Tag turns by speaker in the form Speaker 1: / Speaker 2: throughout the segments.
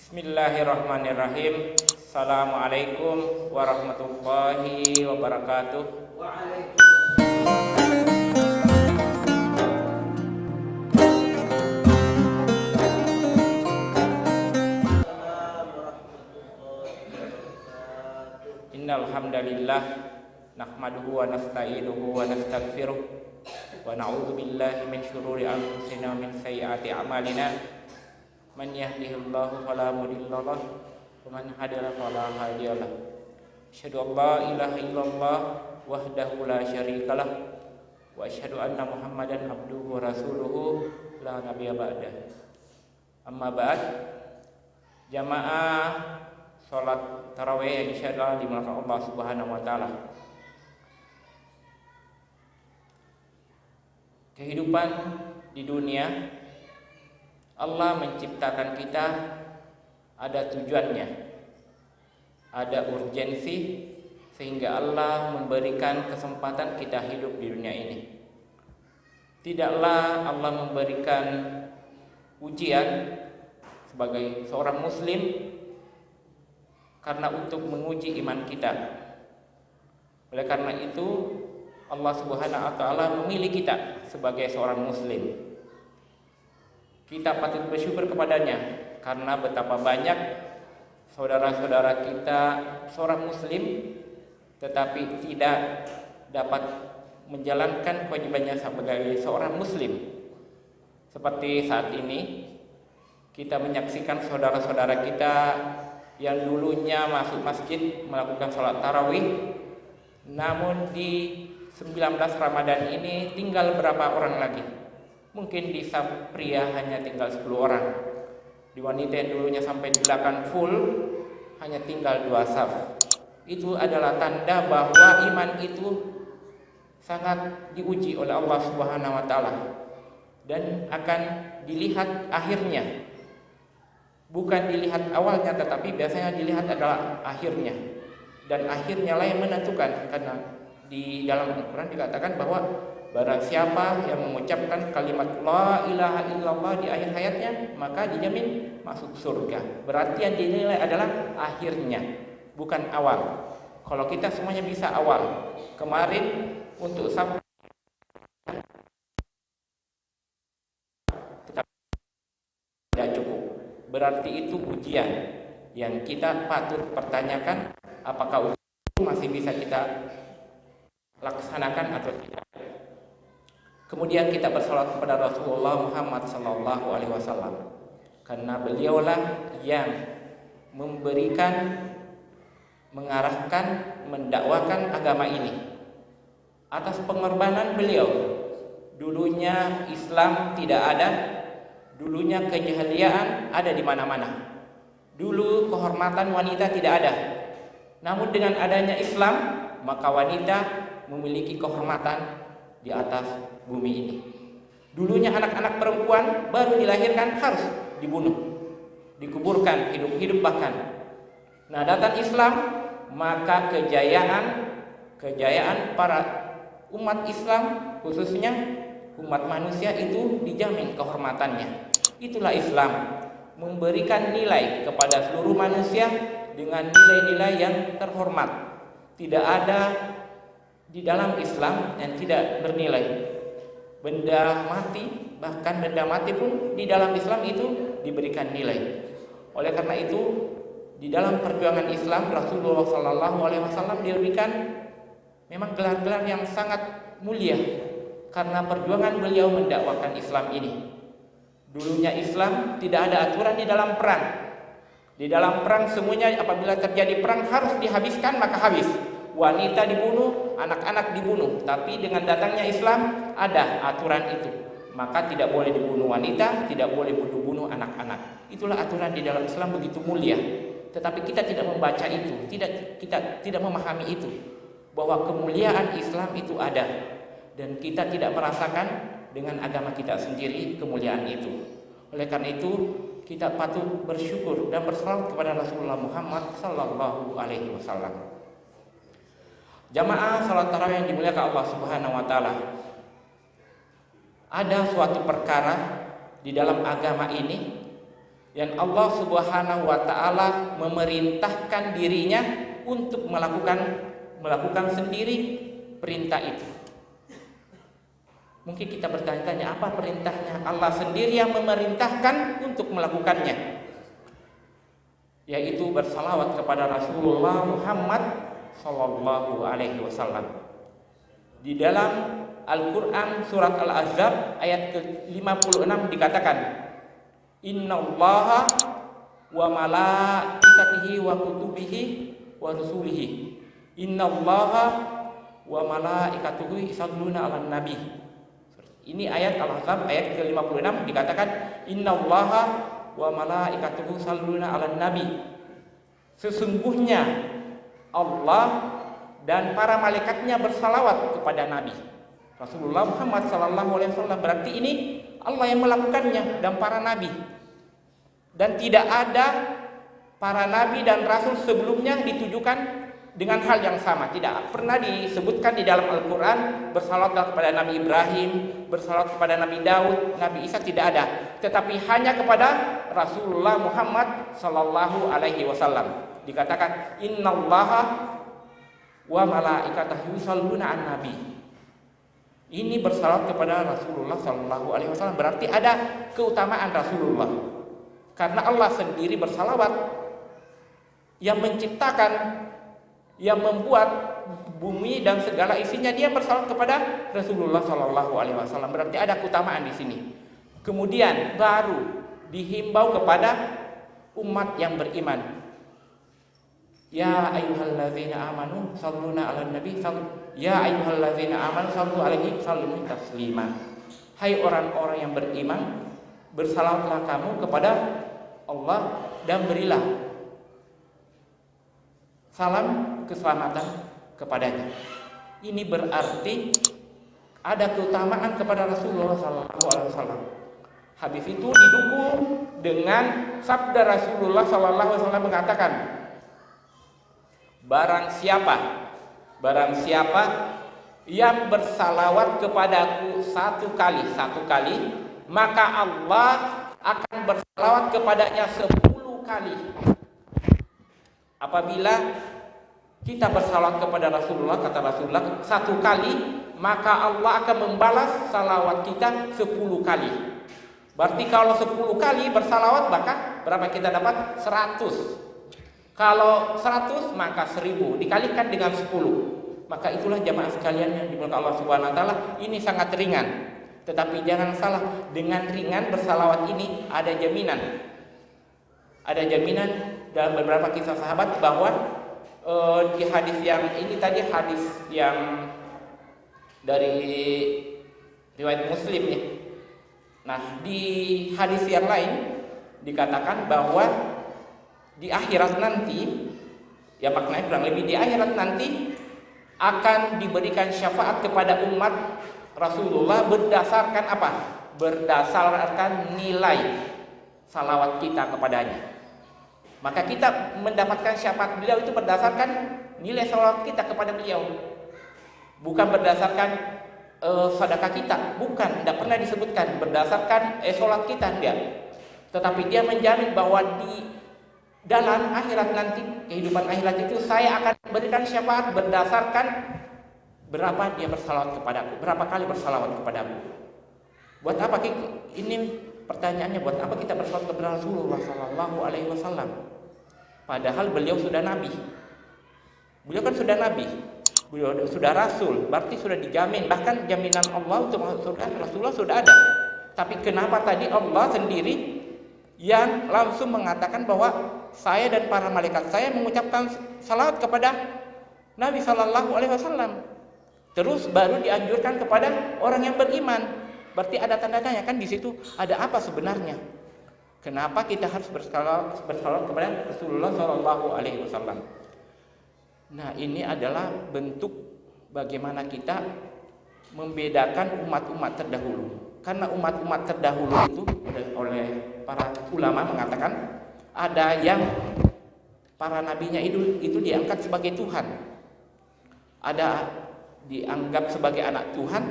Speaker 1: Bismillahirrahmanirrahim. Assalamualaikum warahmatullahi wabarakatuh. Innal hamdalillah nahmaduhu wa nasta'inuhu wa nastaghfiruh wa na'udzu billahi min syururi anfusina wa min sayyiati a'malina. Man yahdihillahu fala mudilla lahu wa man hadiya fala hadiya lahu. Asyhadu an la ilaha illallah wahdahu la syarika lah wa asyhadu anna Muhammadan abduhu wa rasuluhu la nabiyya ba'da. Amma ba'd. Jamaah salat tarawih yang insyaallah dimulakan Allah Subhanahu wa taala. Kehidupan di dunia, Allah menciptakan kita ada tujuannya, ada urgensi, sehingga Allah memberikan kesempatan kita hidup di dunia ini. Tidaklah Allah memberikan ujian sebagai seorang muslim karena untuk menguji iman kita. Oleh karena itu Allah Subhanahu wa taala memilih kita sebagai seorang muslim. Kita patut bersyukur kepadanya karena betapa banyak saudara-saudara kita seorang muslim tetapi tidak dapat menjalankan kewajibannya sebagai seorang muslim. Seperti saat ini kita menyaksikan saudara-saudara kita yang dulunya masuk masjid melakukan sholat tarawih, namun di 19 Ramadan ini tinggal berapa orang lagi? Mungkin di saf pria hanya tinggal 10 orang. Di wanita yang dulunya sampai di belakang full hanya tinggal 2 saf. Itu adalah tanda bahwa iman itu sangat diuji oleh Allah Subhanahu wa taala dan akan dilihat akhirnya. Bukan dilihat awalnya, tetapi biasanya dilihat adalah akhirnya. Dan akhirnya lah yang menentukan, karena di dalam Al-Quran dikatakan bahwa barang siapa yang mengucapkan kalimat la ilaha illallah di akhir hayatnya, maka dijamin masuk surga. Berarti yang dinilai adalah akhirnya, bukan awal. Kalau kita semuanya bisa awal. Kemarin untuk sampai tidak cukup. Berarti itu ujian yang kita patut pertanyakan, apakah ujian itu masih bisa kita laksanakan atau tidak. Kemudian kita bersalawat kepada Rasulullah Muhammad sallallahu alaihi wasallam, karena beliaulah yang memberikan, mengarahkan, mendakwakan agama ini. Atas pengorbanan beliau, dulunya Islam tidak ada, dulunya kejahiliaan ada di mana-mana. Dulu kehormatan wanita tidak ada. Namun dengan adanya Islam, maka wanita memiliki kehormatan di atas bumi ini. Dulunya anak-anak perempuan baru dilahirkan harus dibunuh, dikuburkan hidup-hidup bahkan. Nah, datang Islam, maka kejayaan para umat Islam, khususnya umat manusia itu dijamin kehormatannya. Itulah Islam, memberikan nilai kepada seluruh manusia dengan nilai-nilai yang terhormat. Tidak ada di dalam Islam yang tidak bernilai. Benda mati, bahkan benda mati pun di dalam Islam itu diberikan nilai. Oleh karena itu, di dalam perjuangan Islam, Rasulullah sallallahu alaihi wasallam diberikan memang gelar-gelar yang sangat mulia karena perjuangan beliau mendakwakan Islam ini. Dulunya Islam tidak ada aturan di dalam perang. Di dalam perang semuanya apabila terjadi perang harus dihabiskan, maka habis. Wanita dibunuh, anak-anak dibunuh. Tapi dengan datangnya Islam ada aturan itu. Maka tidak boleh dibunuh wanita, tidak boleh bunuh anak-anak. Itulah aturan di dalam Islam, begitu mulia. Tetapi kita tidak membaca itu, kita tidak memahami itu, bahwa kemuliaan Islam itu ada, dan kita tidak merasakan dengan agama kita sendiri kemuliaan itu. Oleh karena itu kita patut bersyukur dan bersalawat kepada Rasulullah Muhammad sallallahu alaihi wasallam. Jamaah salat tarawih yang dimuliakan Allah Subhanahu wa taala. Ada suatu perkara di dalam agama ini yang Allah Subhanahu wa taala memerintahkan dirinya untuk melakukan sendiri perintah itu. Mungkin kita bertanya-tanya, apa perintahnya? Allah sendiri yang memerintahkan untuk melakukannya, yaitu bersalawat kepada Rasulullah Muhammad sallallahu alaihi wasallam. Di dalam Al-Qur'an surat Al-Ahzab ayat ke-56 dikatakan, Innallaha wa malaikatihi wa kutubihi wa rusulihi. Innallaha wa malaikatuhu yusholluna 'alan nabi. Ini ayat Al-Ahzab ayat ke-56 dikatakan, Innallaha wa malaikatuhu yusholluna 'alan nabi. Sesungguhnya Allah dan para malaikatnya bersalawat kepada Nabi Rasulullah Muhammad sallallahu alaihi wasallam. Berarti ini Allah yang melakukannya dan para nabi. Dan tidak ada para nabi dan rasul sebelumnya ditujukan dengan hal yang sama. Tidak pernah disebutkan di dalam Al-Quran bersalawat kepada Nabi Ibrahim, bersalawat kepada Nabi Daud, Nabi Isa, tidak ada. Tetapi hanya kepada Rasulullah Muhammad sallallahu alaihi wasallam. Dikatakan innallaha wa malaikatahu yusholluna 'alan nabi. Ini bersalawat kepada Rasulullah sallallahu alaihi wasallam, berarti ada keutamaan Rasulullah. Karena Allah sendiri bersalawat, yang menciptakan, yang membuat bumi dan segala isinya, dia bersalawat kepada Rasulullah sallallahu alaihi wasallam. Berarti ada keutamaan di sini. Kemudian baru dihimbau kepada umat yang beriman. Ya ayyuhallazina amanu shalluna 'alan nabi ya ayyuhallazina amanu shallu 'alaihi sallimu taslima. Hai orang-orang yang beriman, bersalawatlah kamu kepada Allah dan berilah salam keselamatan kepadanya. Ini berarti ada keutamaan kepada Rasulullah SAW. Habis itu didukung dengan sabda Rasulullah SAW mengatakan, Barang siapa yang bersalawat kepadaku satu kali, maka Allah akan bersalawat kepadanya 10 kali. Apabila kita bersalawat kepada Rasulullah, kata Rasulullah, 1 kali, maka Allah akan membalas salawat kita 10 kali. Berarti kalau 10 kali bersalawat, maka berapa kita dapat? 100. Kalau 100 maka 1000 dikalikan dengan 10. Maka itulah jamaah sekalian yang dimuliakan Allah Subhanahu wa taala, ini sangat ringan. Tetapi jangan salah, dengan ringan bersalawat ini ada jaminan. Ada jaminan dalam beberapa kisah sahabat bahwa di hadis yang ini tadi, hadis yang dari riwayat Muslim ya. Nah, di hadis yang lain dikatakan bahwa di akhirat nanti, ya maknanya kurang lebih di akhirat nanti akan diberikan syafaat kepada umat Rasulullah berdasarkan apa? Berdasarkan nilai salawat kita kepadanya. Maka kita mendapatkan syafaat beliau itu berdasarkan nilai salawat kita kepada beliau. Bukan berdasarkan sedekah kita, bukan, tidak pernah disebutkan berdasarkan salat kita, enggak. Tetapi dia menjamin bahwa di dalam akhirat nanti, kehidupan akhirat itu, saya akan berikan syafaat berdasarkan berapa dia bersalawat kepadaku, berapa kali bersalawat kepadaku. Buat apa ini pertanyaannya? Buat apa kita bersalawat kepada Rasulullah Sallallahu Alaihi Wasallam? Padahal beliau sudah nabi. Beliau kan sudah nabi, beliau sudah rasul, berarti sudah dijamin. Bahkan jaminan Allah untuk Rasulullah sudah ada. Tapi kenapa tadi Allah sendiri yang langsung mengatakan bahwa saya dan para malaikat saya mengucapkan salawat kepada Nabi Sallallahu Alaihi Wasallam. Terus baru dianjurkan kepada orang yang beriman. Berarti ada tanda tanya kan di situ, ada apa sebenarnya? Kenapa kita harus bersalawat kepada Rasulullah Sallallahu Alaihi Wasallam? Nah, ini adalah bentuk bagaimana kita membedakan umat-umat terdahulu. Karena umat-umat terdahulu itu oleh para ulama mengatakan ada yang para nabinya itu diangkat sebagai Tuhan, ada dianggap sebagai anak Tuhan,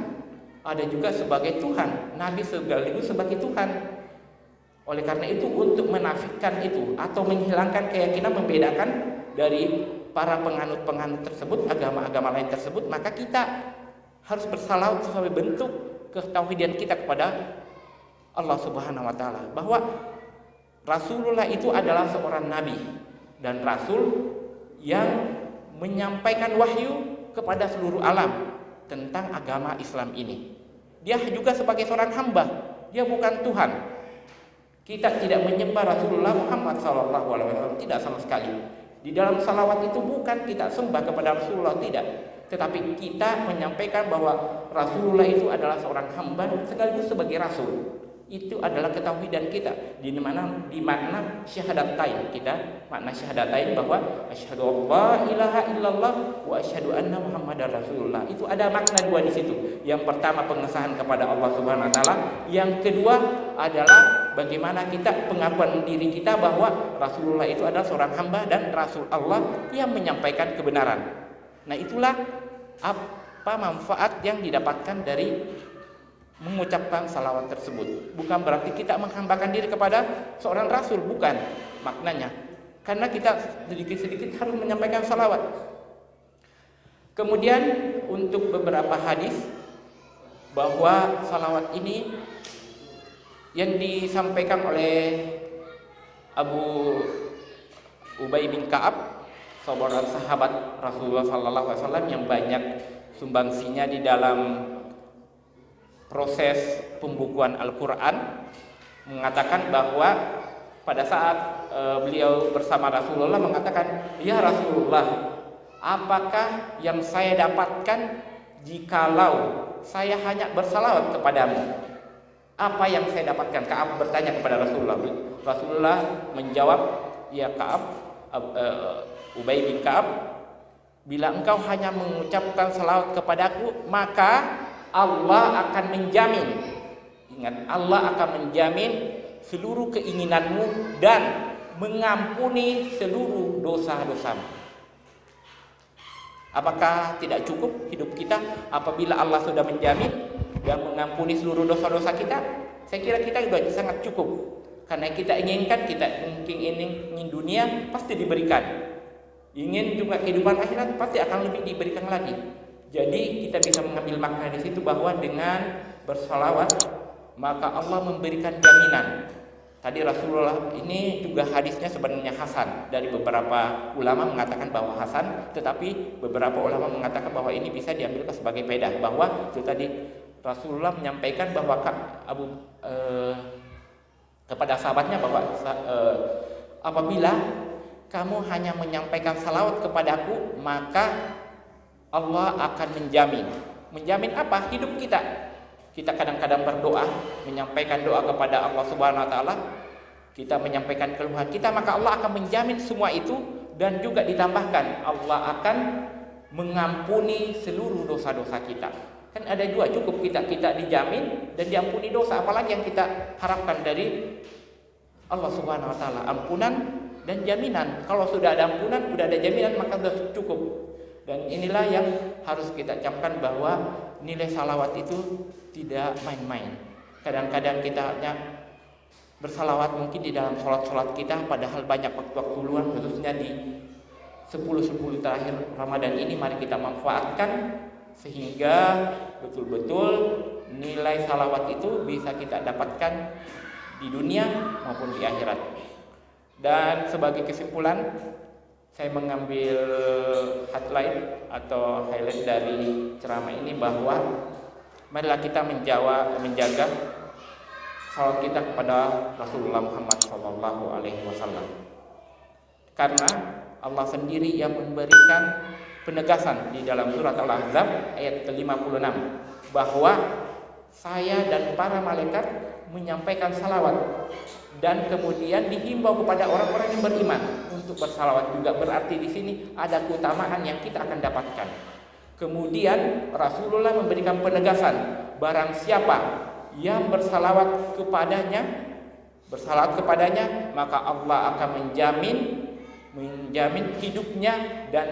Speaker 1: ada juga sebagai Tuhan. Nabi sekaligus sebagai Tuhan. Oleh karena itu, untuk menafikan itu atau menghilangkan keyakinan, membedakan dari para penganut-penganut tersebut, agama-agama lain tersebut, maka kita harus bersalawat sebagai bentuk ketauhidan kita kepada Allah Subhanahu wa taala, bahwa Rasulullah itu adalah seorang nabi dan rasul yang menyampaikan wahyu kepada seluruh alam tentang agama Islam ini. Dia juga sebagai seorang hamba, dia bukan Tuhan. Kita tidak menyembah Rasulullah Muhammad SAW, tidak sama sekali. Di dalam salawat itu bukan kita sembah kepada Rasulullah, tidak. Tetapi kita menyampaikan bahwa Rasulullah itu adalah seorang hamba sekaligus sebagai rasul. Itu adalah ketauhidan kita, di makna syahadatain kita, makna syahadatain bahwa asyhadu alla ilaha illallah wa asyhadu anna muhammadar rasulullah. Itu ada makna dua di situ. Yang pertama pengesahan kepada Allah Subhanahu wa taala, yang kedua adalah bagaimana kita pengakuan diri kita bahwa Rasulullah itu adalah seorang hamba dan rasul Allah yang menyampaikan kebenaran. Nah, itulah apa manfaat yang didapatkan dari mengucapkan salawat tersebut. Bukan berarti kita menghambakan diri kepada seorang rasul, bukan maknanya. Karena kita sedikit-sedikit harus menyampaikan salawat. Kemudian untuk beberapa hadis bahwa salawat ini yang disampaikan oleh Abu Ubay bin Ka'ab, seorang sahabat Rasulullah SAW yang banyak sumbangsinya di dalam proses pembukuan Al-Quran, mengatakan bahwa pada saat beliau bersama Rasulullah mengatakan, "Ya Rasulullah, apakah yang saya dapatkan jikalau saya hanya bersalawat kepadamu? Apa yang saya dapatkan?" Ka'ab bertanya kepada Rasulullah. Rasulullah menjawab, "Ya Ka'ab, Ubay bin Ka'ab, bila engkau hanya mengucapkan salawat kepadaku, maka Allah akan menjamin," ingat, Allah akan menjamin seluruh keinginanmu dan mengampuni seluruh dosa-dosamu. Apakah tidak cukup hidup kita apabila Allah sudah menjamin dan mengampuni seluruh dosa-dosa kita? Saya kira kita sudah sangat cukup. Karena kita inginkan, kita mungkin ingin dunia, pasti diberikan. Ingin juga kehidupan akhirat, pasti akan lebih diberikan lagi. Jadi kita bisa mengambil makna di situ bahwa dengan bersalawat maka Allah memberikan jaminan. Tadi Rasulullah ini juga hadisnya sebenarnya hasan. Dari beberapa ulama mengatakan bahwa hasan, tetapi beberapa ulama mengatakan bahwa ini bisa diambil sebagai faedah, bahwa itu tadi Rasulullah menyampaikan bahwa kepada sahabatnya bahwa apabila kamu hanya menyampaikan salawat kepadaku, maka Allah akan menjamin apa? Hidup kita. Kita kadang-kadang berdoa, menyampaikan doa kepada Allah Subhanahu wa taala, kita menyampaikan keluhan kita, maka Allah akan menjamin semua itu, dan juga ditambahkan Allah akan mengampuni seluruh dosa-dosa kita. Kan ada dua, cukup kita dijamin dan diampuni dosa, apalagi yang kita harapkan dari Allah Subhanahu wa taala, ampunan dan jaminan. Kalau sudah ada ampunan, sudah ada jaminan, maka sudah cukup. Dan inilah yang harus kita camkan, bahwa nilai salawat itu tidak main-main. Kadang-kadang kita hanya bersalawat mungkin di dalam sholat-sholat kita, padahal banyak waktu-waktu luang, khususnya di 10 terakhir Ramadan ini. Mari kita manfaatkan sehingga betul-betul nilai salawat itu bisa kita dapatkan di dunia maupun di akhirat. Dan sebagai kesimpulan, saya mengambil headline atau highlight dari ceramah ini bahwa marilah kita menjaga salawat kita kepada Rasulullah Muhammad SAW. Karena Allah sendiri yang memberikan penegasan di dalam surat Al-Ahzab ayat ke-56 bahwa saya dan para malaikat menyampaikan salawat, dan kemudian dihimbau kepada orang-orang yang beriman untuk bersalawat juga. Berarti di sini ada keutamaan yang kita akan dapatkan. Kemudian Rasulullah memberikan penegasan, barang siapa yang bersalawat kepadanya, maka Allah akan menjamin hidupnya dan